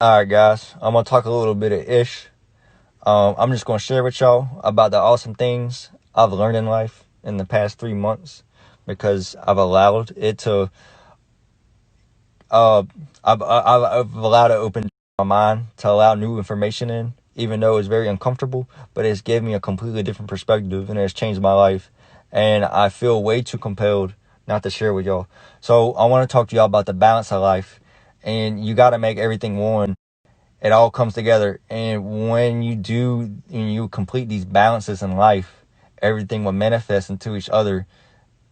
All right, guys, I'm gonna talk a little bit of ish. I'm just gonna share with y'all about the awesome things I've learned in life in the past 3 months because I've allowed it to. Uh, I've allowed it to open my mind to allow new information in, even though it's very uncomfortable. But it's given me a completely different perspective, and it's changed my life. And I feel way too compelled not to share with y'all. So I want to talk to y'all about the balance of life, and you got to make everything one. It all comes together, and when you complete these balances in life, everything will manifest into each other,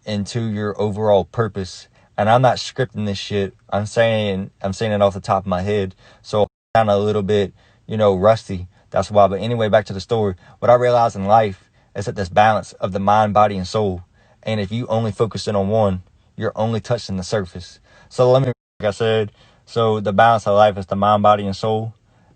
into your overall purpose. And I'm not scripting this shit. I'm saying it off the top of my head, so I'm kind of a little bit rusty. That's why. But anyway, back to the story. What I realized in life is that this balance of the mind, body, and soul, and if you only focus in on one, you're only touching the surface. So let me, like I said, so the balance of life is the mind, body, and soul.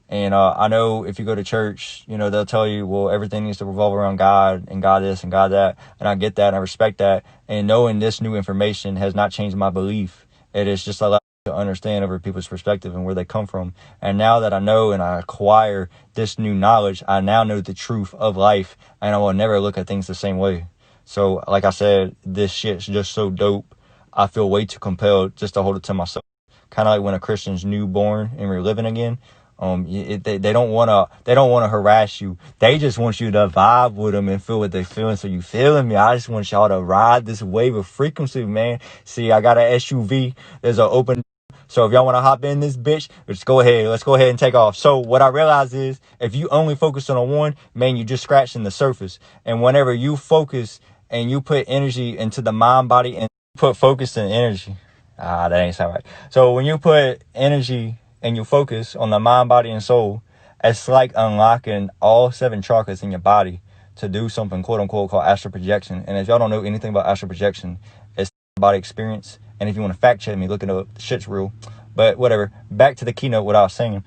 And I know if you go to church, they'll tell you, well, everything needs to revolve around God and God this and God that. And I get that and I respect that. And knowing this new information has not changed my belief. It is just allowed me to understand over people's perspective and where they come from. And now that I know and I acquire this new knowledge, I now know the truth of life, and I will never look at things the same way. So, like I said, this shit's just so dope. I feel way too compelled just to hold it to myself. Kind of like when a Christian's newborn and we're living again. They don't wanna harass you. They just want you to vibe with them and feel what they're feeling. So you feeling me? I just want y'all to ride this wave of frequency, man. See, I got an SUV. There's an open. So if y'all want to hop in this bitch, let's go ahead. Let's go ahead and take off. So what I realize is if you only focus on one, man, you just scratching the surface. And whenever you focus and you put energy into the mind, body, and put focus and energy. That ain't sound right. So when you put energy and you focus on the mind, body, and soul, it's like unlocking all 7 chakras in your body to do something, quote unquote, called astral projection. And if y'all don't know anything about astral projection, it's body experience. And if you want to fact check me, look it up. The shit's real. But whatever. Back to the keynote, what I was saying.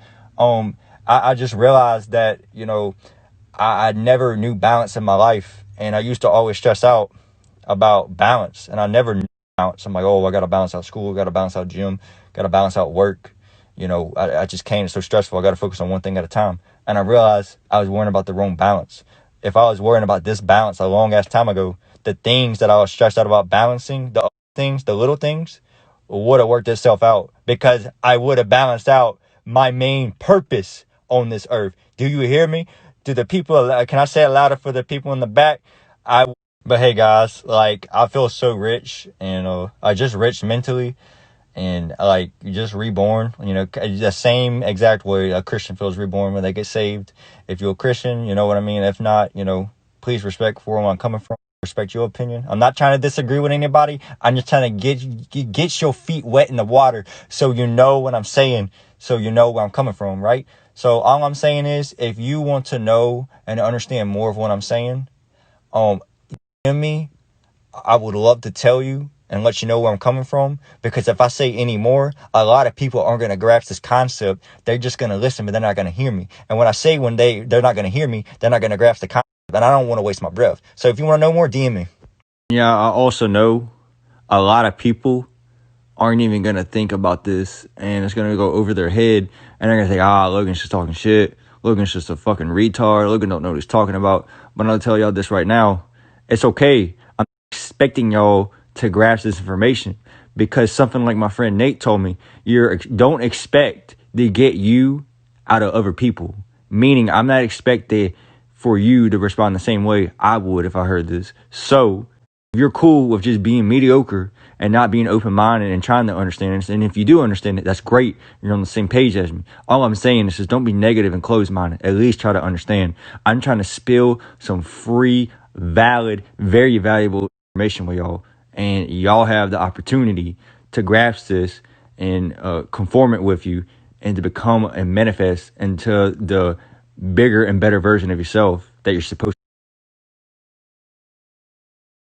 I just realized that, I never knew balance in my life. And I used to always stress out about balance. And I never knew balance. I'm like, oh, I got to balance out school. Got to balance out gym. Got to balance out work. I just came. It's so stressful. I got to focus on one thing at a time. And I realized I was worrying about the wrong balance. If I was worrying about this balance a long ass time ago, the things that I was stressed out about balancing, the things, the little things, would have worked itself out because I would have balanced out my main purpose on this earth. Do you hear me? Do the people, can I say it louder for the people in the back? But hey guys, like I feel so rich and I just rich mentally and like just reborn, the same exact way a Christian feels reborn when they get saved. If you're a Christian, you know what I mean? If not, please respect where I'm coming from. Respect your opinion. I'm not trying to disagree with anybody. I'm just trying to get your feet wet in the water so you know what I'm saying, so you know where I'm coming from, right? So all I'm saying is if you want to know and understand more of what I'm saying, me, I would love to tell you and let you know where I'm coming from, because if I say any more, a lot of people aren't going to grasp this concept. They're just going to listen, but they're not going to hear me. And when I say when they're not going to hear me, they're not going to grasp the concept, and I don't want to waste my breath. So if you want to know more, DM me. Yeah, I also know a lot of people aren't even going to think about this, and it's going to go over their head, and they're going to think, Logan's just talking shit. Logan's just a fucking retard. Logan don't know what he's talking about. But I'll tell y'all this right now. It's okay. I'm expecting y'all to grasp this information, because something like my friend Nate told me, don't expect to get you out of other people. Meaning, I'm not expecting for you to respond the same way I would if I heard this. So, if you're cool with just being mediocre and not being open-minded and trying to understand it, and if you do understand it, that's great. You're on the same page as me. All I'm saying is just don't be negative and closed-minded. At least try to understand. I'm trying to spill some free, valid, very valuable information with y'all. And y'all have the opportunity to grasp this and conform it with you and to become and manifest into the bigger and better version of yourself that you're supposed to.